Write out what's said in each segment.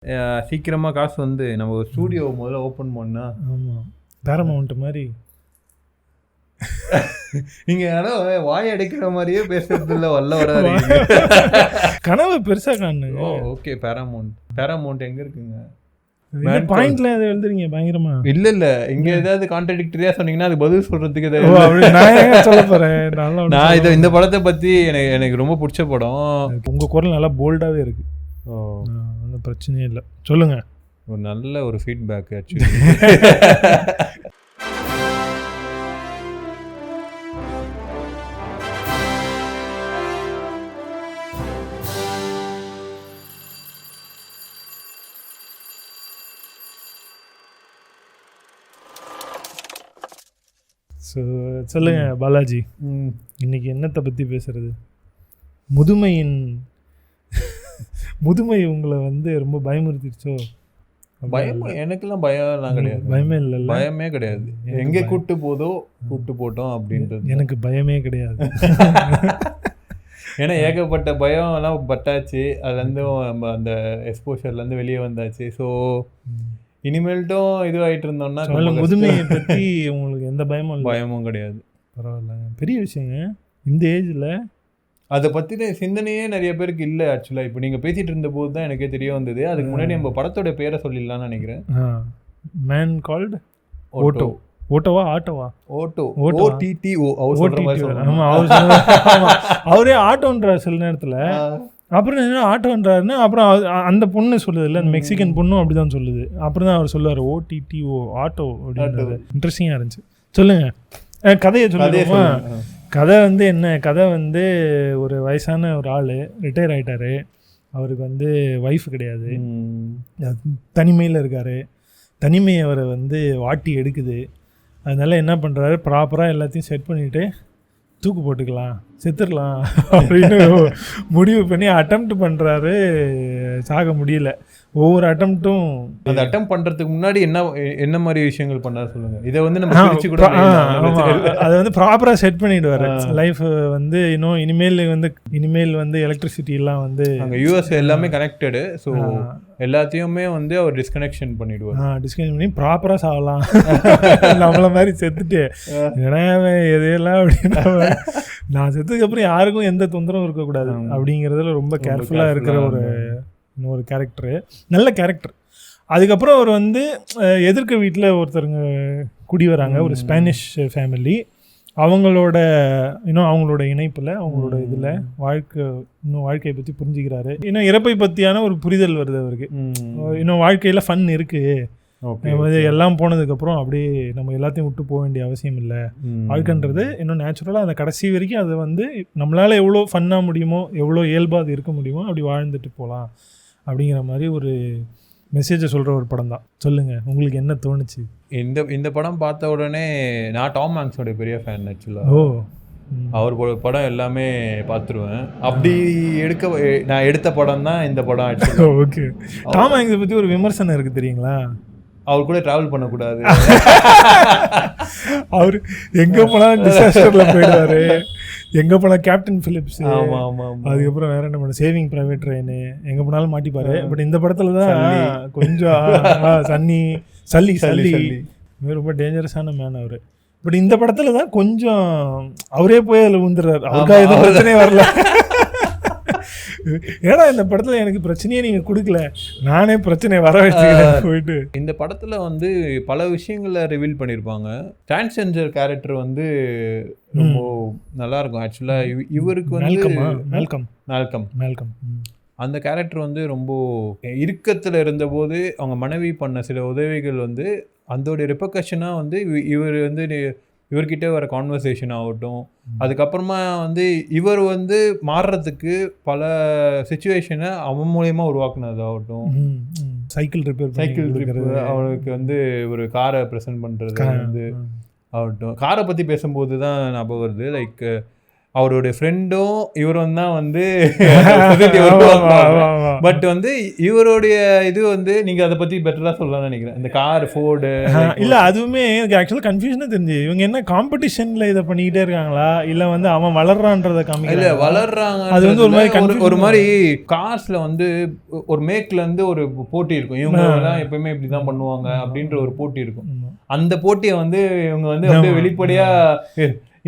சீக்கிரமாக காசு வந்து நம்ம ஒரு ஸ்டூடியோ முதல்ல ஓப்பன் பண்ணா. ஆமாம், பேரமௌண்ட் மாதிரி. நீங்க யாரோ வாய் அடைக்கிற மாதிரியே பேசுறது இல்லை, வர கனவு பெருசாக காணுங்க. ஓகே, பேரமௌண்ட் எங்க இருக்குங்க? பாயிண்ட்ல அதை எழுதுறீங்க பயங்கரமா. இல்ல இங்க ஏதாவது கான்ட்ராடிக்டரியா சொன்னீங்கன்னா அது பதில் சொல்றதுக்கு நான் சொல்ல போறேன். நான் இதை இந்த படத்தை பத்தி எனக்கு ரொம்ப பிடிச்ச படம். உங்க குரல் நல்லா போல்டாவே இருக்கு. அந்த பிரச்சனையே இல்லை, சொல்லுங்க. ஒரு நல்ல ஒரு ஃபீட்பேக் ஆக்சுவலி. ஸோ சொல்லுங்க பாலாஜி, இன்னைக்கு என்னத்தை பற்றி பேசுறது? முதுமை உங்களை வந்து ரொம்ப பயமுறுத்திடுச்சோ? பயம் எனக்குலாம் பயம்லாம் கிடையாது. பயமே இல்லை, பயமே கிடையாது. எங்கே கூட்டு போட்டோம் அப்படின்றது எனக்கு பயமே கிடையாது. ஏன்னா ஏகப்பட்ட பயம் எல்லாம் பட்டாச்சு, அதுலேருந்து அந்த எக்ஸ்போஷர்லேருந்து வெளியே வந்தாச்சு. ஸோ இனிமேல்ட்டும் இதுவாகிட்டு இருந்தோம்னா முதுமையை பற்றி உங்களுக்கு எந்த பயமும் கிடையாது. பரவாயில்ல, பெரிய விஷயங்க இந்த ஏஜில். அதை பற்றின சிந்தனையே நிறைய பேருக்கு இல்லை ஆக்சுவலாக. இப்போ நீங்கள் பேசிகிட்டு இருந்த போது தான் எனக்கே தெரிய வந்தது. அதுக்கு முன்னாடி நம்ம படத்தோட பேரை சொல்லிடலாம்னு நினைக்கிறேன். Man called Otto. ஓட்டோவா ஆட்டோவா? Otto, OTTO. அவரே ஆட்டோன்றார் சில நேரத்தில். அப்புறம் என்ன ஆட்டோன்றாருன்னு அப்புறம் அந்த பொண்ணு சொல்லுது இல்லை, அந்த மெக்சிகன் பொண்ணும் அப்படி தான் சொல்லுது. அப்புறம் தான் அவர் சொல்லுவார் OTTO ஆட்டோ அப்படின்றது. இன்ட்ரெஸ்டிங்காக இருந்துச்சு. சொல்லுங்கள், கதையை சொல்லுமா? கதை வந்து என்ன? கதை வந்து ஒரு வயசான ஒரு ஆள் ரிட்டையர் ஆகிட்டார். அவருக்கு வந்து ஒய்ஃப் கிடையாது, தனிமையில் இருக்கார். தனிமை அவரை வந்து வாட்டி எடுக்குது. அதனால என்ன பண்ணுறாரு, ப்ராப்பராக எல்லாத்தையும் செட் பண்ணிவிட்டு தூக்கு போட்டுக்கலாம், செத்துடலாம் அப்படின்னு முடிவு பண்ணி அட்டெம்ப்ட் பண்ணுறாரு. சாக முடியல. ஒவ்வொரு அட்டெம்ப்ட்டும் அந்த அட்டெம்ப்ட் பண்ணுறதுக்கு முன்னாடி என்ன மாதிரி விஷயங்கள் பண்ணார் சொல்லுங்கள். இதை வந்து நம்ம பிரிச்சு கூட அதை வந்து ப்ராப்பராக செட் பண்ணிவிடுவார். லைஃப் வந்து இனிமேல் வந்து எலக்ட்ரிசிட்டிலாம் வந்து அங்கே US எல்லாமே கனெக்டடு. ஸோ எல்லாத்தையுமே வந்து அவர் டிஸ்கனெக்ஷன் பண்ணிவிடுவார். டிஸ்கனெக்ட் பண்ணி ப்ராப்பராக சாகலாம். நம்மள மாதிரி செத்துட்டு ஏன்னா எதையெல்லாம் அப்படின்னா, நான் செத்துக்கப்புறம் யாருக்கும் எந்த தொந்தரவும் இருக்கக்கூடாது அப்படிங்கிறதுல ரொம்ப கேர்ஃபுல்லாக இருக்கிற ஒரு கேரக்டரு. நல்ல கேரக்டர். அதுக்கப்புறம் அவர் வந்து எதிர்க்க வீட்டில் ஒருத்தருங்க குடி வராங்க, ஒரு ஸ்பானிஷ் ஃபேமிலி. அவங்களோட இணைப்பில் அவங்களோட இதில் வாழ்க்கையை பற்றி புரிஞ்சுக்கிறாரு. இன்னும் இறப்பை பற்றியான ஒரு புரிதல் வருது அவருக்கு. இன்னும் வாழ்க்கையில் ஃபன் இருக்குது, எல்லாம் போனதுக்கப்புறம் அப்படியே நம்ம எல்லாத்தையும் விட்டு போக வேண்டிய அவசியம் இல்லை. வாழ்க்கைன்றது இன்னும் நேச்சுரலாக அந்த கடைசி வரைக்கும் அதை வந்து நம்மளால் எவ்வளோ ஃபன்னாக முடியுமோ, எவ்வளோ இயல்பாக அது இருக்க முடியுமோ அப்படி வாழ்ந்துட்டு போகலாம் அப்படிங்கிற மாதிரி ஒரு மெசேஜை சொல்கிற ஒரு படம் தான். சொல்லுங்கள், உங்களுக்கு என்ன தோணுச்சு? இந்த படம் பார்த்த உடனே நான் டாம் ஹாங்க்ஸோட பெரிய ஃபேன் ஆக்சுவலாக. அவர் படம் எல்லாமே பார்த்துருவேன். அப்படி நான் எடுத்த படம் தான் இந்த படம் ஆக்சுவலாக. ஓகே, டாம் ஹாங்க்ஸை பற்றி ஒரு விமர்சனம் இருக்குது தெரியுங்களா? அவர் கூட ட்ராவல் பண்ணக்கூடாது, அவர் எங்கே போனாலும் டிசாஸ்டரில் போயிடுவார். எங்கே போனால் கேப்டன் ஃபிலிப்ஸ், அதுக்கப்புறம் வேற என்ன பண்ண சேவிங் பிரைவேட் ட்ரெயின், எங்கே போனாலும் மாட்டிப்பாரு. பட் இந்த படத்தில் தான் கொஞ்சம் சல்லி ரொம்ப டேஞ்சரஸான மேன் அவர். பட் இந்த படத்தில் தான் கொஞ்சம் அவரே போய் அதில் ஊந்துடுறாரு. அவருக்காக எதுவும் பிரச்சனையே வரல. ஏன்னா இந்த படத்துல எனக்கு பிரச்சனையே நீங்க கொடுக்கல, நானே பிரச்சனையை வர வச்சுக்கிறேன் போயிட்டு. இந்த படத்துல வந்து பல விஷயங்களை ரிவீல் பண்ணியிருப்பாங்க. டிரான்ஸ்ஜெண்டர் கேரக்டர் வந்து ரொம்ப நல்லா இருக்கும் ஆக்சுவலா. இவருக்கு வந்து மேல்கம் அந்த கேரக்டர் வந்து ரொம்ப இறுக்கத்தில் இருந்தபோது அவங்க மனைவி பண்ண சில உதவிகள் வந்து அதோடைய ரிப்பர்கஷனாக வந்து இவர் வந்து இவர்கிட்ட வர கான்வர்சேஷன் ஆகட்டும், அதுக்கப்புறமா வந்து இவர் வந்து மாறுறதுக்கு பல சிச்சுவேஷனை அவன் மூலயமா உருவாக்குனதாகட்டும். சைக்கிள் ரிப்பேர் அவருக்கு வந்து ஒரு காரை ப்ரெசென்ட் பண்ணுறது வந்து ஆகட்டும். காரை பற்றி பேசும்போது தான் ஞாபகம் வருது. லைக் அவருடைய ஃப்ரெண்டும் இவரும் தான் வந்து பட் வந்து இவருடைய இது வந்து நீங்க அதை பத்தி பெட்டரா சொல்லலாம்னு நினைக்கிறேன். இந்த கார் ஃபோர்டு இல்ல அதுவுமே எனக்கு ஆக்சுவலா கன்ஃபியூஷனா தெரிஞ்சு இவங்க என்ன காம்படிஷன்ல இதை பண்ணிக்கிட்டே இருக்காங்களா இல்ல வந்து அவன் வளர்றான்றத காமிக்கல வளர்றாங்க. அது வந்து ஒரு மாதிரி கார்ஸ்ல வந்து ஒரு மேக்ல இருந்து ஒரு போட்டி இருக்கும். இவங்க எல்லாம் எப்பயுமே இப்படிதான் பண்ணுவாங்க அப்படின்ற ஒரு போட்டி இருக்கும். அந்த போட்டியை வந்து இவங்க வந்து அப்படியே வெளிப்படையா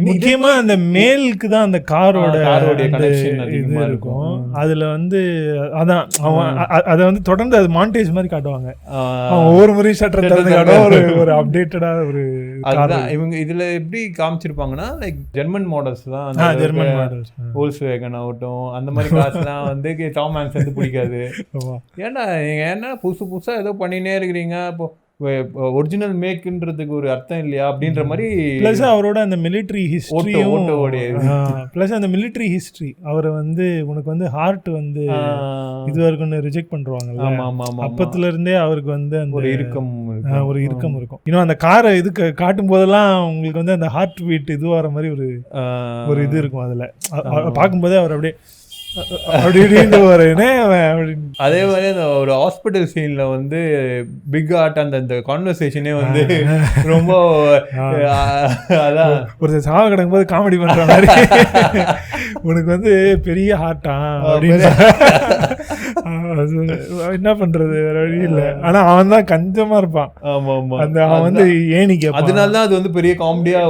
முக்கியமா அந்த மேலுக்கு தான் அந்த காரோட கனெக்ஷன் இது இருக்கும். அதுல வந்து அதான் அவன் அதை வந்து தொடர்ந்து அது மாண்டேஜ் மாதிரி காட்டுவாங்க. ஒவ்வொரு முறையும் ஷட்டர் திறந்து காட்டுவாங்க. ஒரு அப்டேட்டடா ஒரு அதுதான் இவங்க இதுல எப்படி காமிச்சிருப்பாங்கன்னா லைக் ஜெர்மன் மாடல்ஸ் தான், ஜெர்மன் மாடல்ஸ் வோல்க்ஸ்வேகன் ஆகட்டும் அந்த மாதிரி கார்ஸ்லாம் வந்து டாம் ஹாங்க்ஸ் வந்து பிடிக்காது. ஏன்னா நீங்க என்ன புதுசு புதுசா ஏதோ பண்ணினே இருக்கிறீங்க, இப்போ ஒரிஜினல் மேக்ன்றதுக்கு ஒரு அர்த்தம் இல்லையா அப்படின்ற மாதிரி. பிளஸ் அவரோட அந்த மிலிட்டரி ஹிஸ்டரி, பிளஸ் அந்த மிலிட்டரி ஹிஸ்டரி அவரை வந்து உனக்கு வந்து ஹார்ட் வந்து இது வரைக்கும் ரிஜெக்ட் பண்றாங்கல்ல, அப்பத்துல இருந்தே அவருக்கு வந்து அந்த ஒரு இறுக்கம் இருக்கும். இன்னும் அந்த காரை இது காட்டும் போதெல்லாம் உங்களுக்கு வந்து அந்த ஹார்ட் பீட் இது வர மாதிரி ஒரு இது இருக்கும். அதுல பார்க்கும்போதே அவர் அப்படியே அதே மாதிரி அந்த ஒரு ஹாஸ்பிட்டல் சீன்ல வந்து பிக் ஆர்ட் அந்த கான்வர்சேஷனே வந்து ரொம்ப அதான் ஒரு சாவ கிடக்கும் போது காமெடி பண்ற மாதிரி உனக்கு வந்து பெரிய ஹார்ட்டா அப்படின்னு என்ன பண்றது வேற வழி இல்லை. ஆனா அவன் தான் கஞ்சமா இருப்பான். அந்த அவன் வந்து ஏனிக்கு அதனாலதான் அது வந்து பெரிய காமெடியா.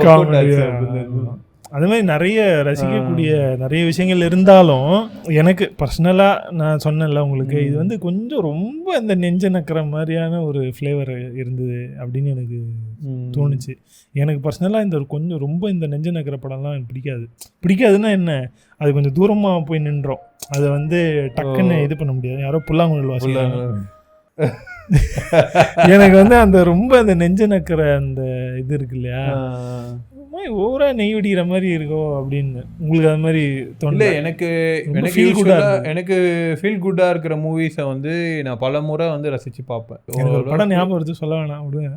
அது மாதிரி நிறைய ரசிக்கக்கூடிய நிறைய விஷயங்கள் இருந்தாலும் எனக்கு பர்சனலாக நான் சொன்னேன்ல உங்களுக்கு, இது வந்து கொஞ்சம் ரொம்ப இந்த நெஞ்ச நக்கிற மாதிரியான ஒரு ஃப்ளேவர் இருந்தது அப்படின்னு எனக்கு தோணுச்சு. எனக்கு பர்சனலாக இந்த கொஞ்சம் ரொம்ப இந்த நெஞ்ச நக்கிற படம்லாம் எனக்கு பிடிக்காதுன்னா என்ன, அது கொஞ்சம் தூரமாக போய் நின்றோம். அதை வந்து டக்குன்னு இது பண்ண முடியாது. யாரோ புல்லாங்குழல் வாசிக்கிறாங்க. எனக்கு வந்து அந்த ரொம்ப அந்த நெஞ்ச நக்கிற அந்த இது இருக்கு இல்லையா, ஓவரா நெய் வெடிக்கிற மாதிரி இருக்கும் அப்படின்னு உங்களுக்கு அது மாதிரி தோணல? எனக்கு ஃபீல் குட்டா இருக்கிற மூவிஸை வந்து நான் பல முறை வந்து ரசிச்சு பார்ப்பேன். ஒரு படம் ஞாபகம் வருது, சொல்ல வேணாம் விடுங்க.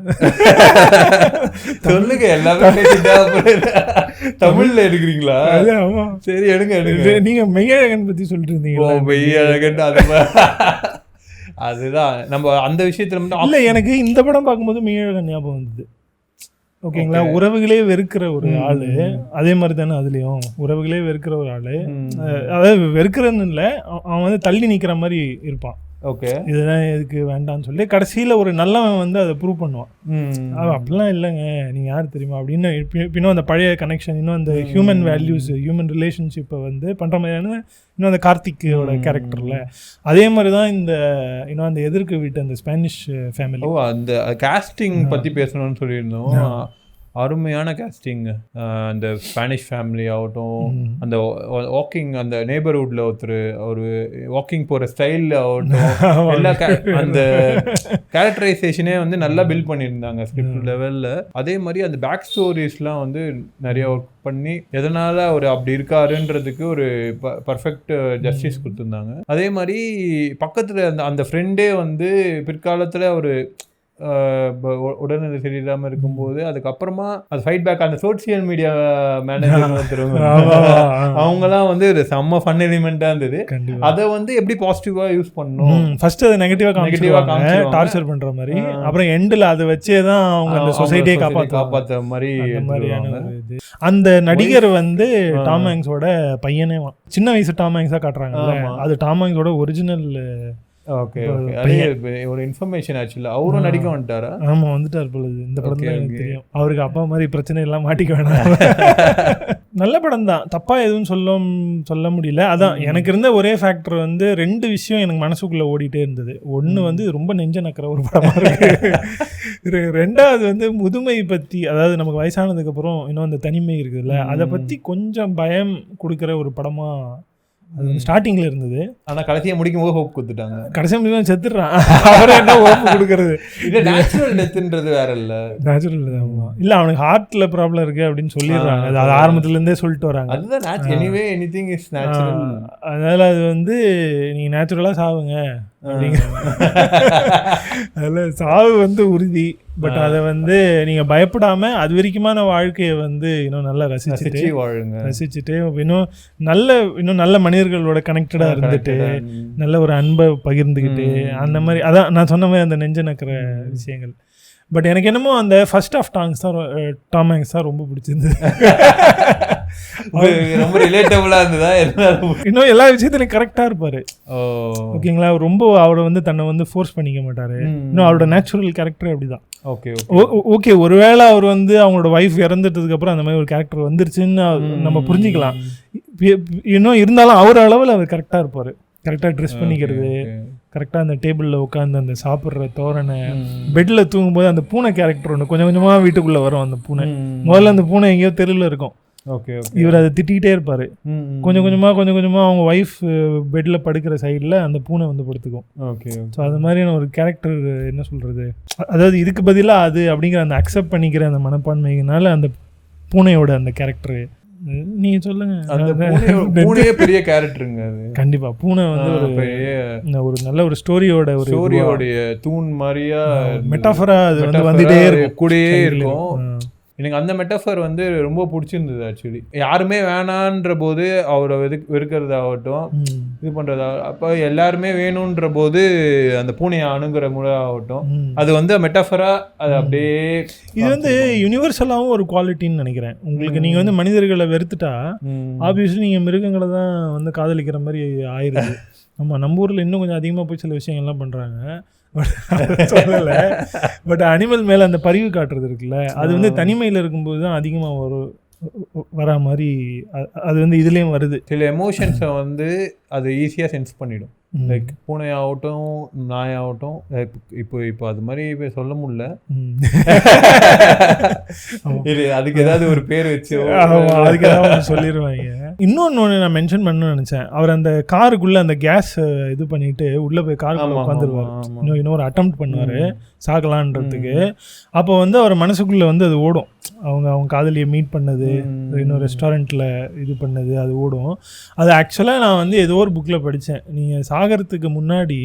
சொல்லுங்க, எல்லாமே தமிழ்ல எடுக்கிறீங்களா? சரி எடுங்க. நீங்க மெய்யழகன் பத்தி சொல்லிட்டு இருந்தீங்க. மெய்யழகன் அதுதான் நம்ம அந்த விஷயத்துல மட்டும் இல்ல. எனக்கு இந்த படம் பார்க்கும்போது மெய்யழகன் ஞாபகம் வந்தது. ஓகேங்களா, உறவுகளே வெறுக்கிற ஒரு ஆளு, அதே மாதிரி தானே அதுலயும் உறவுகளே வெறுக்கிற ஒரு ஆளு. அதாவது வெறுக்கிறன்னு இல்லை, அவன் வந்து தள்ளி நிக்கிற மாதிரி இருப்பான். ஓகே, இதெல்லாம் எதுக்கு வேண்டாம்னு சொல்லி கடைசியில் ஒரு நல்லவன் வந்து அதை ப்ரூவ் பண்ணுவான். அப்படிலாம் இல்லைங்க, நீங்கள் யார் தெரியுமா அப்படின்னு. இன்னும் அந்த பழைய கனெக்ஷன், இன்னும் அந்த ஹியூமன் வேல்யூஸ், ஹியூமன் ரிலேஷன்ஷிப்பை வந்து பண்ணுற மாதிரியான இன்னும் அந்த கார்த்திக்கோட கேரக்டரில் அதே மாதிரி தான் இந்த இன்னும் அந்த எதிர்க்கு வீட்டு அந்த ஸ்பானிஷ் ஃபேமிலி. அந்த காஸ்டிங் பற்றி பேசணும்னு சொல்லியிருந்தோம். அருமையான காஸ்டிங். அந்த ஸ்பானிஷ் ஃபேமிலி ஆகட்டும், அந்த வாக்கிங் அந்த நெய்பர்ஹுட்ல ஒருத்தர் ஒரு வாக்கிங் போகிற ஸ்டைல் ஆகட்டும், எல்லா அந்த கேரக்டரைசேஷனே வந்து நல்லா பில்ட் பண்ணியிருந்தாங்க ஸ்கிரிப்ட் லெவலில். அதே மாதிரி அந்த பேக் ஸ்டோரிஸ்லாம் வந்து நிறைய ஒர்க் பண்ணி எதனால அவர் அப்படி இருக்காருன்றதுக்கு ஒரு பர்ஃபெக்ட் ஜஸ்டிஸ் கொடுத்துருந்தாங்க. அதே மாதிரி பக்கத்தில் அந்த ஃப்ரெண்டே வந்து பிற்காலத்தில் ஒரு உடல்நிலை சரியில்லாமல் இருக்கும்போது அதுக்கப்புறமா அது ஃபைட் பேக் அந்த சோசியல் மீடியா மேனேஜர் அவங்கலாம் வந்து ஒரு செம்ம ஃபன் எலிமெண்ட்டாக இருந்தது. அதை வந்து எப்படி பாசிட்டிவாக யூஸ் பண்ணணும், ஃபர்ஸ்ட் அதை நெகட்டிவாக டார்ச்சர் பண்ணுற மாதிரி, அப்புறம் எண்டில் அதை வச்சே தான் அவங்க அந்த சொசைட்டியை காப்பாற்ற மாதிரியான இது. அந்த நடிகர் வந்து டாம் ஹாங்க்ஸோட பையனே, சின்ன வயசு டாம் ஹாங்க்ஸாக காட்டுறாங்கல்ல, அது டாம் ஹாங்க்ஸோட ஒரிஜினல். ஓகே, ஒரு இன்ஃபர்மேஷன் ஆக்சுவலா அவரும் நடிக்க வந்துட்டாரா? ஆமா, வந்துட்டார் பொழுது. இந்த படத்துல எனக்கு தெரியும். அவருக்கு அப்பா மாதிரி பிரச்சனை எல்லாம் மாட்டிக்க வேணாம். நல்ல படம் தான், தப்பா எதுவும் சொல்ல முடியல. அதான் எனக்கு இருந்த ஒரே ஃபேக்டர் வந்து ரெண்டு விஷயம் எனக்கு மனசுக்குள்ள ஓடிட்டே இருந்தது. ஒன்று வந்து ரொம்ப நெஞ்ச நக்கிற ஒரு படமா இருக்கு. ரெண்டாவது வந்து முதுமை பத்தி, அதாவது நமக்கு வயசானதுக்கு அப்புறம் இன்னும் அந்த தனிமை இருக்குதுல்ல, அதை பத்தி கொஞ்சம் பயம் கொடுக்குற ஒரு படமா அது வந்து ஸ்டார்டிங்ல இருந்தது. ஆனா கடைசியா முடிக்கும் போது ஹோப் கொடுத்துட்டாங்க. கடைசியா முடிக்கும் செத்துடுறான். அவரை என்ன ஹோப் கொடுக்கறது? இல்ல, நேச்சுரல் டெத்ன்றது வேற இல்ல. நேச்சுரல் இல்ல, அவனுக்கு ஹார்ட்ல ப்ராப்ளம் இருக்கு அப்படின்னு சொல்லிடுறாங்க. அது ஆரம்பத்துல இருந்தே சொல்லிட்டு வராங்க. அதுதான் எனிவே எனிதிங் இஸ் நேச்சுரல். அதனால அது வந்து நீங்க நேச்சுரலா சாவுங்க அப்படிங்கிற அதில் சாவு வந்து உறுதி. பட் அதை வந்து நீங்கள் பயப்படாம அது வரைக்குமான வாழ்க்கையை வந்து இன்னும் நல்லா ரசிச்சுட்டு இன்னும் நல்ல மனிதர்களோட கனெக்டடாக இருந்துட்டு நல்ல ஒரு அன்பை பகிர்ந்துக்கிட்டு அந்த மாதிரி, அதான் நான் சொன்ன மாதிரி அந்த நெஞ்ச நக்கிற விஷயங்கள். பட் எனக்கு என்னமோ அந்த ஃபர்ஸ்ட் ஆஃப் டாம் ஹாங்க்ஸ் தான் ரொம்ப பிடிச்சிருந்தது. ரொம்ப ரிலேட்டபிளா இருந்ததா? இன்னும் எல்லா விஷயத்துலையும் கரெக்டாக இருப்பார். ஓகேங்களா, ரொம்ப அவரை வந்து தன்னை வந்து ஃபோர்ஸ் பண்ணிக்க மாட்டார். இன்னும் அவரோட நேச்சுரல் கேரக்டர் அப்படிதான். ஓகே, ஒருவேளை அவர் வந்து அவங்களோட ஒய்ஃப் இறந்துட்டதுக்கு அப்புறம் அந்த மாதிரி ஒரு கேரக்டர் வந்துருச்சுன்னு நம்ம புரிஞ்சுக்கலாம். இன்னும் இருந்தாலும் அவர் அளவில் அவர் கரெக்டாக இருப்பார். கரெக்டாக ட்ரெஸ் பண்ணிக்கிறது, கரெக்டாக அந்த டேபிளில் உட்காந்து அந்த சாப்பிட்ற தோரணை, பெட்டில் தூங்கும்போது அந்த பூனை கேரக்டர் ஒன்று கொஞ்சம் கொஞ்சமாக வீட்டுக்குள்ளே வரும். அந்த பூனை முதல்ல அந்த பூனை எங்கேயோ தெருவில் இருக்கும். இவர் அதை திட்டிகிட்டே இருப்பார். கொஞ்சம் கொஞ்சமாக அவங்க ஒய்ஃப் பெட்டில் படுக்கிற சைடில் அந்த பூனை வந்து படுத்துக்கும். ஸோ அது மாதிரியான ஒரு கேரக்டர், என்ன சொல்கிறது, அதாவது இதுக்கு பதிலாக அது அப்படிங்கிற அந்த அக்செப்ட் பண்ணிக்கிற அந்த மனப்பான்மையினால அந்த பூனையோட அந்த கேரக்டரு. நீங்க சொல்லுங்க. பூனையே பெரிய கேரக்டருங்க அது. கண்டிப்பா பூனை வந்து ஒரு நல்ல ஒரு ஸ்டோரியோட தூண் மாதிரியா மெட்டாஃபரா அது வந்து வந்துட்டே இருக்கும், கூடயே இருக்கும். எனக்கு அந்த மெட்டாஃபர் வந்து ரொம்ப பிடிச்சிருந்தது. ஆக்சுவலி யாருமே வேணான்ற போது அவரை வெறுக்கிறதாகட்டும், இது பண்ணுறதாகட்டும், அப்போ எல்லாருமே வேணுன்ற போது அந்த பூனையை அணுகிற முறை ஆகட்டும், அது வந்து மெட்டாஃபரா அது அப்படியே. இது வந்து யூனிவர்சலாகவும் ஒரு குவாலிட்டின்னு நினைக்கிறேன். உங்களுக்கு நீங்கள் வந்து மனிதர்களை வெறுத்துட்டா ஆப்வியஸ்லி நீங்கள் மிருகங்களை தான் வந்து காதலிக்கிற மாதிரி ஆயிடுது. ஆமாம், நம்ம ஊரில் இன்னும் கொஞ்சம் அதிகமாக போய் சில விஷயங்கள்லாம் பண்ணுறாங்க. சொல்லலை, பட் அனிமல் மேலே அந்த பரிவு காட்டுறது இருக்குல்ல, அது வந்து தனிமையில் இருக்கும்போது தான் அதிகமாக வரா மாதிரி. அது வந்து இதுலேயும் வருது. சில எமோஷன்ஸை வந்து அது ஈஸியாக சென்ஸ் பண்ணிடும். லைக் பூனை ஆகட்டும், நாய் ஆகட்டும். இப்போ அது மாதிரி சொல்ல முடியல, அதுக்கு ஏதாவது ஒரு பேர் வச்சு அதுக்கு ஏதாவது சொல்லிடுவாங்க. இன்னொன்று நான் மென்ஷன் பண்ணணும்னு நினச்சேன். அவர் அந்த காருக்குள்ளே அந்த கேஸ் இது பண்ணிட்டு உள்ளே போய் காருக்குள்ளே உட்காந்துருவார். இன்னொரு அட்டெம்ப்ட் பண்ணுவார் சாகலான்றதுக்கு. அப்போ வந்து அவர் மனசுக்குள்ளே வந்து அது ஓடும். அவங்க காதலியை மீட் பண்ணது, இன்னொரு ரெஸ்டாரண்ட்டில் இது பண்ணது, அது ஓடும். அது ஆக்சுவலாக நான் வந்து ஏதோ ஒரு புக்கில் படித்தேன். நீங்கள் சாகிறதுக்கு முன்னாடி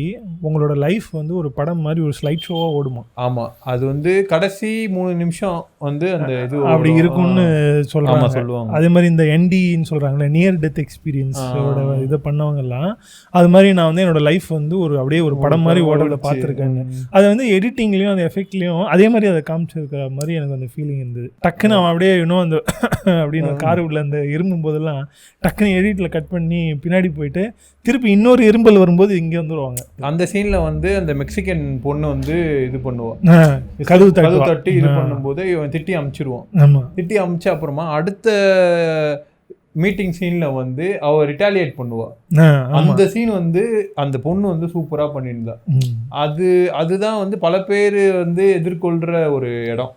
உங்களோட லைஃப் வந்து ஒரு படம் மாதிரி ஒரு ஸ்லைட் ஷோவாக ஓடுமா. ஆமாம், அது வந்து கடைசி 3 நிமிஷம் வந்து அந்த இது அப்படி இருக்கும்னு சொல்லுவாங்க. அதே மாதிரி இந்த என்டின்னு சொல்கிறாங்களே, நியர் டெத் எக்ஸ்பீரியன்ஸோட இதை பண்ணவங்கெல்லாம் அது மாதிரி நான் வந்து என்னோட லைஃப் வந்து அப்படியே ஒரு படம் மாதிரி ஓடுறத பார்த்துருக்கேன்னு. அது வந்து எடிட்டிங்லேயும் அந்த எஃபெக்ட்லேயும் அதே மாதிரி அதை காமிச்சிருக்கிற மாதிரி எனக்கு அந்த ஃபீலிங் இருந்தது. டக்குன்னு அவன் அப்படியே இன்னும் அந்த அப்படின்னு காரு உள்ள அந்த இரும்பும் போதெல்லாம் டக்குன்னு எடிட்டில் கட் பண்ணி பின்னாடி போயிட்டு திருப்பி இன்னொரு இரும்பல் வரும்போது இங்கே வந்துடுவாங்க. அந்த சீனில் வந்து அந்த மெக்சிகன் பொண்ணு வந்து இது பண்ணுவான், கதவு தட்டி இது பண்ணும்போது இவன் திட்டி அமுச்சிடுவான். திட்டி அமுச்ச அப்புறமா அடுத்த மீட்டிங் சீன்ல வந்து அவ ரிட்டாலியேட் பண்ணுவா. அந்த சீன் வந்து அந்த பொண்ணு வந்து சூப்பரா பண்ணியிருந்தா. அதுதான் வந்து பல பேர் வந்து எதிர்கொள்ற ஒரு இடம்.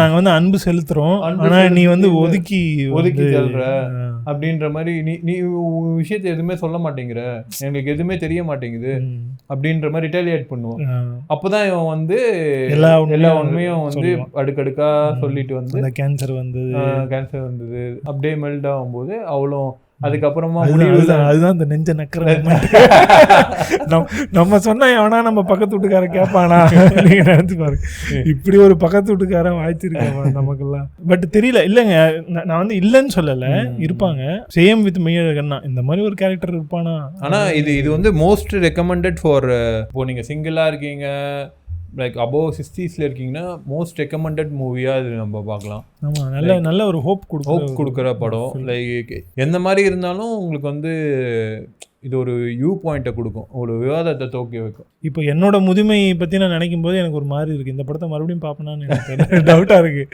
நாங்க வந்து அன்பு செலுத்துறோம், ஆனா நீ வந்து ஒதுக்கி செல்ற அப்படின்ற மாதிரி, நீ விஷயத்தை எதுவுமே சொல்ல மாட்டேங்கிற, எனக்கு எதுவுமே தெரிய மாட்டேங்குது அப்படின்ற மாதிரி ரிட்டாலியேட் பண்ணுவான். அப்பதான் இவன் வந்து எல்லா உண்மையும் வந்து அடுக்கடுக்கா சொல்லிட்டு வந்து கேன்சர் வந்தது அப்படியே மெல்ட் ஆகும்போது அவளும் அதுக்கப்புறமா அதுதான் இந்த நெஞ்ச நக்கிற. நம்ம சொன்னா எவனா நம்ம பக்கத்து வீட்டுக்கார கேட்பானா நீங்க நினைச்சு பாருங்க. இப்படி ஒரு பக்கத்து வீட்டுக்காரன் வாய்ச்சிருக்கேன் நமக்கெல்லாம். பட் தெரியல, இல்லைங்க, நான் வந்து இல்லைன்னு சொல்லலை, இருப்பாங்க. சேம் வித் மெய்யழகன்னா இந்த மாதிரி ஒரு கேரக்டர் இருப்பானா. ஆனா இது வந்து மோஸ்ட் ரெக்கமெண்டட் ஃபார் இப்போ நீங்க சிங்கிளா இருக்கீங்க, லைக் அபோவ் 60ஸ்ல இருக்கீங்கன்னா மோஸ்ட் ரெக்கமெண்டட் மூவியாக இது நம்ம பார்க்கலாம். ஆமாம், நல்ல ஒரு ஹோப் கொடுக்குற படம். லைக் எந்த மாதிரி இருந்தாலும் உங்களுக்கு வந்து இது ஒரு வியூ பாயிண்ட்டை கொடுக்கும், ஒரு விவாதத்தை தோக்கி வைக்கும். இப்போ என்னோட முதுமை பற்றி நான் நினைக்கும் போது எனக்கு ஒரு மாதிரி இருக்குது. இந்த படத்தை மறுபடியும் பார்ப்பேனான்னு எனக்கு டவுட்டாக இருக்குது.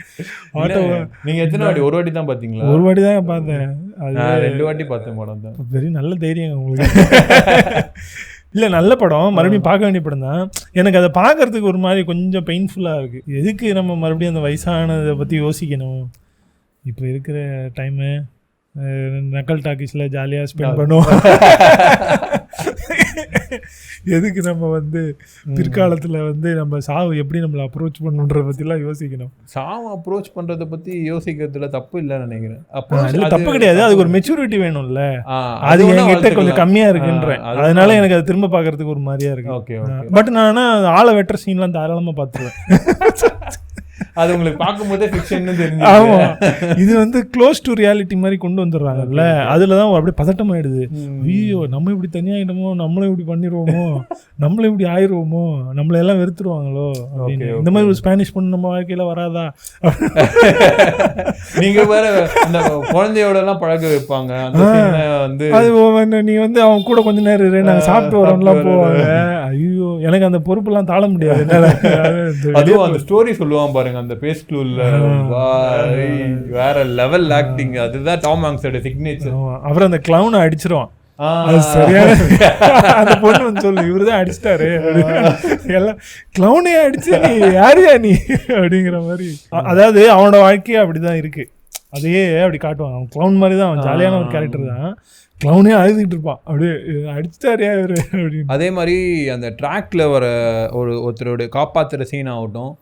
நீங்கள் எத்தனை வாட்டி? ஒரு வாட்டி தான் பார்த்தீங்களா? ஒரு வாட்டி தான் பார்த்தேன். அது 2 வாட்டி பார்த்தேன் படம் தான். பெரிய நல்ல தைரியம் உங்களுக்கு. இல்லை, நல்ல படம், மறுபடியும் பார்க்க வேண்டிய படம் தான். எனக்கு அதை பார்க்கறதுக்கு ஒரு மாதிரி கொஞ்சம் பெயின்ஃபுல்லாக இருக்குது. எதுக்கு நம்ம மறுபடியும் அந்த வயசானதை பற்றி யோசிக்கணும்? இப்போ இருக்கிற டைமு நக்கல் டாக்கீஸில் ஜாலியாக ஸ்பெண்ட் பண்ணுவோம். எதுக்கு நம்ம வந்து பிற்காலத்தில் வந்து நம்ம சாவு எப்படி நம்மளை அப்ரோச் பண்ணுன்றத பற்றிலாம் யோசிக்கணும். சாவை அப்ரோச் பண்ணுறதை பற்றி யோசிக்கிறதுல தப்பு இல்லைன்னு நினைக்கிறேன். அப்போ தப்பு கிடையாது, அதுக்கு ஒரு மெச்சூரிட்டி வேணும்ல. அது என்கிட்ட கொஞ்சம் கம்மியாக இருக்குன்றேன், அதனால எனக்கு அதை திரும்ப பார்க்கறதுக்கு ஒரு மாதிரியா இருக்கு. ஓகே. பட் நான் ஆளை வெட்டுற சீன்லாம் தாராளமாக பார்த்துருவேன். அது உங்களுக்கு பார்க்கும்போதே ஃபிக்ஷன் தெரிஞ்சு. ஆமா, இது வந்து க்ளோஸ் டு ரியாலிட்டி மாதிரி கொண்டு வந்துடுறாங்கல்ல, அதுல தான் அப்படியே பதட்டம் ஆயிடுது. ஐயோ நம்ம இப்படி தனியாயிட்டோமோ, நம்மளும் இப்படி பண்ணிடுவோமோ, நம்மளும் இப்படி ஆயிடுவோமோ, நம்மள எல்லாம் வெறுத்துருவாங்களோ அப்படின்னு. இந்த மாதிரி ஒரு ஸ்பானிஷ் பொண்ணு நம்ம வாழ்க்கையில வராதா? நீங்க வேற அந்த குழந்தையோட எல்லாம் பழக வைப்பாங்க, வந்து அது நீ வந்து அவன் கூட கொஞ்ச நேரம் இரு, நாங்க சாப்பிட்டு வரோம்லாம் போவாங்க. ஐயோ எனக்கு அந்த பொறுப்பெல்லாம் தாழ முடியாது. அதுவும் அந்த ஸ்டோரி சொல்லுவான் பாருங்க, அந்த பேஸ்ட்லூல்ல வேற லெவல் ஆக்டிங். அதுதான் டாம் ஹாங்க்ஸோட சிக்னேச்சர். அப்புறம் அந்த கிளவுனை அடிச்சிருவான், சரியான அந்த பொண்ணு வந்து சொல்லு இவருதான் அடிச்சிட்டாரு, எல்லாம் கிளவுனே அடிச்சு நீ யாரையா நீ அப்படிங்கிற மாதிரி. அதாவது அவனோட வாழ்க்கையே அப்படிதான் இருக்கு, அதையே அப்படி காட்டுவாங்க. அவன் கிளவுன் மாதிரி தான், அவன் ஜாலியான ஒரு கேரக்டர் தான், கிளவுனே அழுதுகிட்டு இருப்பான், அப்படியே அடிச்சிட்டாரியா இவரு அப்படின்னு. அதே மாதிரி அந்த ட்ராக்ல வர ஒருத்தருடைய காப்பாத்துற சீன் ஆகட்டும்,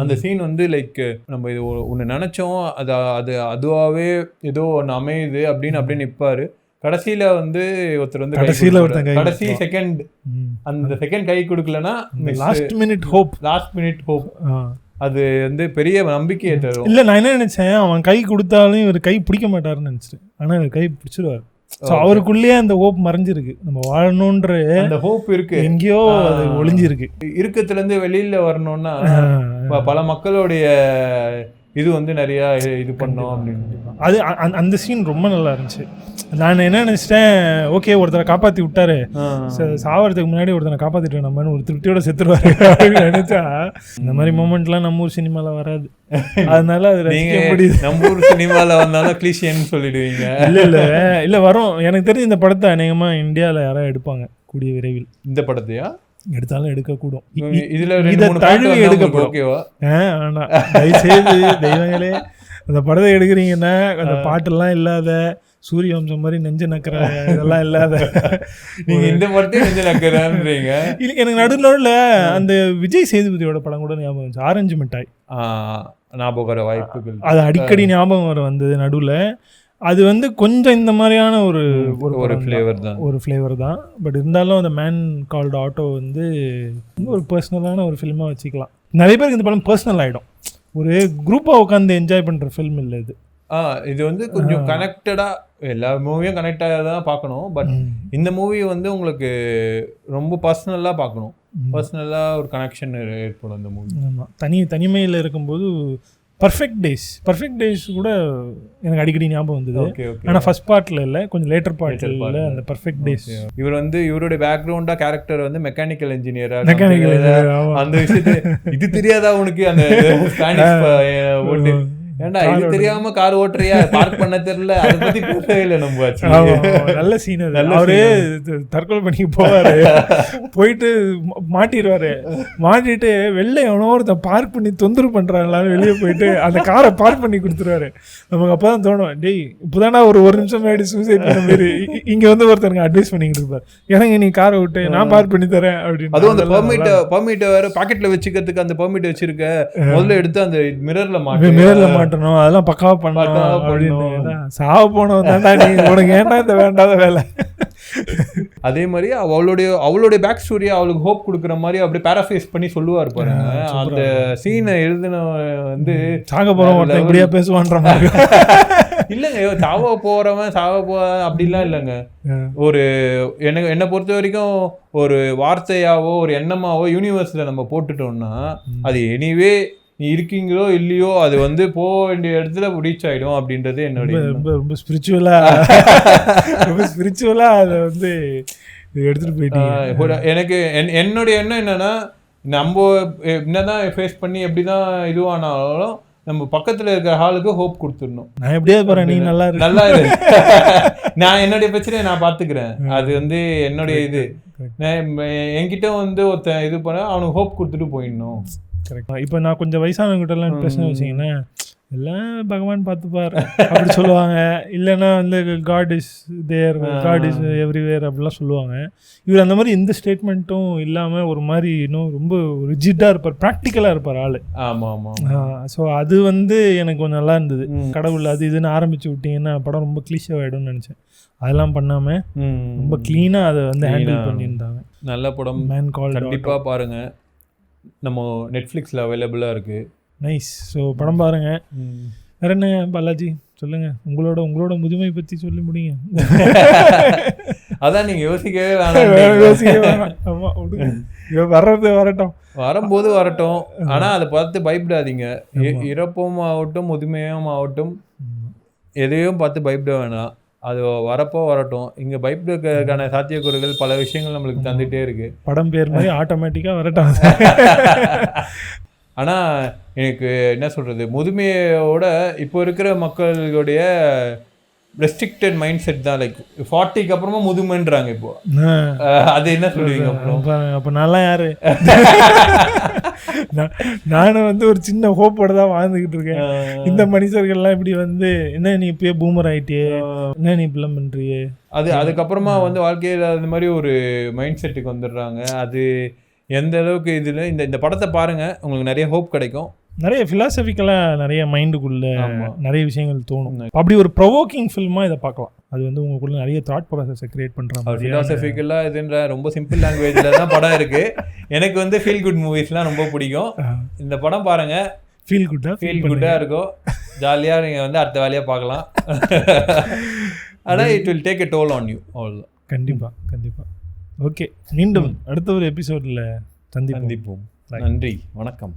அந்த சீன் வந்து லைக் நம்ம இது ஒன்று நினைச்சோம், அதுவாகவே ஏதோ ஒன்று அமையுது அப்படின்னு அப்படியே நிற்பாரு. கடைசியில வந்து ஒருத்தர் வந்து கடைசி செகண்ட், அந்த செகண்ட் கை கொடுக்கலன்னா லாஸ்ட் மினிட் ஹோப் அது வந்து பெரிய நம்பிக்கையை தரும். இல்லை நான் என்ன நினைச்சேன், அவன் கை கொடுத்தாலும் இவர் கை பிடிக்க மாட்டாருன்னு நினைச்சிட்டேன். ஆனால் இவர் கை பிடிச்சிருவார். அவருக்குள்ளேயே அந்த ஹோப் மறைஞ்சிருக்கு, நம்ம வாழணுன்ற அந்த ஹோப் இருக்கு, எங்கேயோ அது ஒளிஞ்சிருக்கு. இறுக்கத்துல இருந்து வெளியில வரணும்னா பல மக்களுடைய இது வந்து நிறைய இது பண்ணோம் அப்படின்னு. அது அந்த சீன் ரொம்ப நல்லா இருந்துச்சு. நான் என்ன நினைச்சிட்டேன், ஓகே ஒருத்தரை காப்பாற்றி விட்டாரு, சாவறதுக்கு முன்னாடி ஒருத்தரை காப்பாற்றிட்டு நம்மன்னு ஒரு திருப்தியோட செத்துருவாரு அப்படின்னு நினைச்சா, இந்த மாதிரி மூமெண்ட்லாம் நம்ம ஊர் சினிமால வராது. அதனால அது ரசிக்க முடியுது. நம்ம ஊர் சினிமால வந்தாலும் கிளிஷேன்னு சொல்லிடுவீங்க. இல்லை வரும். எனக்கு தெரிஞ்ச இந்த படத்தை அநேகமாக இந்தியாவில் யாராவது எடுப்பாங்க கூடிய விரைவில். இந்த படத்தையா எடுத்தாலும் எடுக்கக்கூடும், இதை தழுவி எடுக்கப்படும். தயவுசெய்து தெய்வங்களே அந்த படத்தை எடுக்கிறீங்கன்னா அந்த பாட்டெல்லாம் இல்லாத, சூரிய வம்சம் மாதிரி நெஞ்சு நக்கிற இதெல்லாம் இல்லாத, நீங்க இந்த படத்தையும் நெஞ்சு நக்கிறீங்க. எனக்கு நடுவில் அந்த விஜய் சேதுபதியோட படம் கூட ஞாபகம் வந்துச்சு, ஆரஞ்சு மிட்டாய். ஞாபகம் வர வாய்ப்புகள் அது அடிக்கடி ஞாபகம் வர வந்தது நடுவில். அது வந்து கொஞ்சம் இந்த மாதிரியான ஒரு ஃப்ளேவர் தான். பட் இருந்தாலும் அந்த மேன் கால்டு ஆட்டோ வந்து ஒரு பர்சனலான ஒரு ஃபில்மாக வச்சுக்கலாம். நிறைய பேருக்கு இந்த படம் பர்சனல் ஆகிடும், ஒரு குரூப்பாக உட்காந்து என்ஜாய் பண்ணுற ஃபில்ம் இல்லை இது. இது வந்து கொஞ்சம் கனெக்டடாக, எல்லா மூவியும் கனெக்டாக தான் பார்க்கணும். பட் இந்த மூவி வந்து உங்களுக்கு ரொம்ப பர்சனலாக பார்க்கணும், பர்சனலாக ஒரு கனெக்ஷன் ஏற்படும் இந்த மூவி. ஆமாம், தனிமையில் இருக்கும்போது பர்ஃபெக்ட் டேஸ் கூட எனக்கு அடிக்கடி ஞாபகம் வந்தது. ஆனால் ஃபர்ஸ்ட் பார்ட்டில் இல்லை, கொஞ்சம் லேட்டர் பார்ட்டில் அந்த பர்ஃபெக்ட் டேஸ். இவர் வந்து இவருடைய பேக்ரவுண்டாக கேரக்டர் வந்து மெக்கானிக்கல் இன்ஜினியரா, அந்த விஷயத்தை இது தெரியாதா உனக்கு, அந்த ஸ்பானிஷ் ஓட்டு ஏன்டா இது தெரியாம கார் ஓட்டுறியா, பார்க் பண்ண தெரியல, அதை பத்தி பேசவே இல்லை நம்ம. நல்ல சீன் அது. அவரு தற்கொலை பண்ணி போவாரு, போயிட்டு மாட்டிடுவாரு, மாட்டிட்டு வெளில எவனோ ஒருத்தன் பார்க் பண்ணி தொந்தரவு பண்றாங்களான்னு வெளியே போயிட்டு அந்த காரை பார்க் பண்ணி கொடுத்துருவாரு. நமக்கு அப்பதான் தோணும், டேய் இப்பதானா ஒரு நிமிஷம் முன்னாடி சூசைட் பண்ண மாதிரி இங்க வந்து ஒருத்தருக்கு அட்வைஸ் பண்ணிக்கிட்டு இருப்பார், எனக்கு நீ காரை விட்டு நான் பார்க் பண்ணி தரேன் அப்படின்னு. அதுவும் அந்த பெர்மிட் வேற பாக்கெட்ல வச்சுக்கிறதுக்கு அந்த பெர்மிட் வச்சிருக்க, முதல்ல எடுத்து அந்த மிரர்ல மாட்டணும், அதெல்லாம் பக்காவா பண்ணணும். சாவ போனவன் தான்டா நீ, உனக்கு ஏன்டா இந்த வேண்டாத வேலை. அதே மாதிரி அவளுடைய பேக் ஸ்டோரியை அவளுக்கு ஹோப் கொடுக்குற மாதிரி அப்படியே பேராஃபேஸ் பண்ணி சொல்லுவார் பாருங்க. அந்த சீனை எழுதின வந்து சாக போறவன் இப்படியா பேசுவான்ற மாதிரி இல்லைங்க, சாவ போறவன் அப்படிலாம் இல்லைங்க. ஒரு என்னை பொறுத்த வரைக்கும் ஒரு வார்த்தையாவோ ஒரு எண்ணமாவோ யூனிவர்ஸ்ல நம்ம போட்டுட்டோம்னா அது எனிவே நீ இருக்கீங்களோ இல்லையோ அது வந்து போக வேண்டிய இடத்துல ரீச் ஆகிடும் அப்படின்றது என்னுடைய ரொம்ப ஸ்பிரிச்சுவலா அதை வந்து எடுத்துட்டு போயிட்டீங்க. எனக்கு என்னுடைய எண்ணம் என்னன்னா, நம்ம என்னதான் ஃபேஸ் பண்ணி எப்படிதான் இதுவானாலும் நம்ம பக்கத்துல இருக்கிற ஹாலுக்கு ஹோப் கொடுத்துடணும். நான் எப்படியா போறேன், நீ நல்லா இரு, நான் என்னுடைய பிரச்சனையை நான் பாத்துக்கிறேன், அது வந்து என்னுடைய இது. என்கிட்ட வந்து ஒருத்தன் இது பண்ண அவனுக்கு ஹோப் கொடுத்துட்டு போயிடணும். கரெக்டாக. இப்போ நான் கொஞ்சம் வயசானவங்கிட்டலாம் பிரச்சனை வச்சிங்கன்னா, எல்லாம் பகவான் பார்த்துப்பார் அப்படி சொல்லுவாங்க. இல்லைன்னா வந்து God is there, God is everywhere அப்படிலாம் சொல்லுவாங்க. இவர் அந்த மாதிரி எந்த ஸ்டேட்மெண்ட்டும் இல்லாமல் ஒரு மாதிரி இன்னும் ரொம்ப ரிஜிட்டாக இருப்பார், ப்ராக்டிக்கலாக இருப்பார் ஆள். ஆமாம். ஸோ அது வந்து எனக்கு கொஞ்சம் நல்லா இருந்தது. கடவுள் அது இதுன்னு ஆரம்பிச்சு விட்டிங்கன்னா படம் ரொம்ப கிளீஷாக ஆகிடும்னு நினச்சேன். அதெல்லாம் பண்ணாமல் ரொம்ப க்ளீனாக அதை வந்து ஹேண்டில் பண்ணியிருந்தாங்க. நல்ல படம், மேன் கால் கண்டிப்பாக பாருங்கள். நம்ம நெட்ஃப்ளிக்ஸில் அவைலபிளாக இருக்குது. நைஸ். ஸோ படம் பாருங்கள். வேற என்ன பாலாஜி சொல்லுங்கள், உங்களோட முதுமை பற்றி சொல்லி முடியுங்க. அதான் நீங்கள் யோசிக்கவே வேணாம். ஆமாம், வரட்டும், வரும்போது வரட்டும். ஆனால் அதை பார்த்து பயப்படாதீங்க. இறப்பும் ஆகட்டும் முதுமையும் ஆகட்டும் எதையும் பார்த்து பயப்பட வேணாம். அது வரப்போ வரட்டும். இங்கே பயப்படுறதுக்கான சாத்தியக்கூறுகள் பல விஷயங்கள் நம்மளுக்கு தந்துகிட்டே இருக்கு. படம் பேர் மாதிரி ஆட்டோமேட்டிக்காக வரட்டும். ஆனால் எனக்கு என்ன சொல்கிறது, முதுமையோட இப்போ இருக்கிற மக்களுடைய ரெஸ்ட்ரிக்டட் மைண்ட் செட் தான். லைக் 40க்கு அப்புறமா முதுமைன்றாங்க இப்போ. அது என்ன சொல்லுவீங்க அப்புறம்? அப்போ நல்லா யாரு? நானும் வந்து ஒரு சின்ன ஹோப்போட தான் வாழ்ந்துக்கிட்டு இருக்கேன். இந்த மனுஷர்கள்லாம் இப்படி வந்து என்ன நீ இப்பயே பூமர் ஆகிட்டே, என்ன நீ இப்படிலாம் பண்ணுறியே, அதுக்கப்புறமா வந்து வாழ்க்கையில் அந்த மாதிரி ஒரு மைண்ட் செட்டுக்கு வந்துடுறாங்க. அது எந்த அளவுக்கு இதில் இந்த படத்தை பாருங்கள், உங்களுக்கு நிறைய ஹோப் கிடைக்கும். நிறைய ஃபிலாசபிக்கலாக நிறைய மைண்டுக்குள்ளே நிறைய விஷயங்கள் தோணும். அப்படி ஒரு ப்ரொவோக்கிங் ஃபில்மாக இதை பார்க்கலாம். அது வந்து உங்களுக்குள்ள நிறைய தாட் ப்ராசஸை கிரியேட் பண்ணுறாங்க. ஃபிலாசபிக்கலாக இதுன்ற ரொம்ப சிம்பிள் லாங்குவேஜில் தான் படம் இருக்குது. எனக்கு வந்து ஃபீல் குட் மூவிஸ்லாம் ரொம்ப பிடிக்கும். இந்த படம் பாருங்கள், ஃபீல் குட்டாக இருக்கும். ஜாலியாக நீங்கள் வந்து அடுத்த வேலையாக பார்க்கலாம். ஆனால் it will take a toll on you. அவ்வளோதான். கண்டிப்பாக. ஓகே, மீண்டும் அடுத்த ஒரு எபிசோடில் சந்திப்போம். நன்றி, வணக்கம்.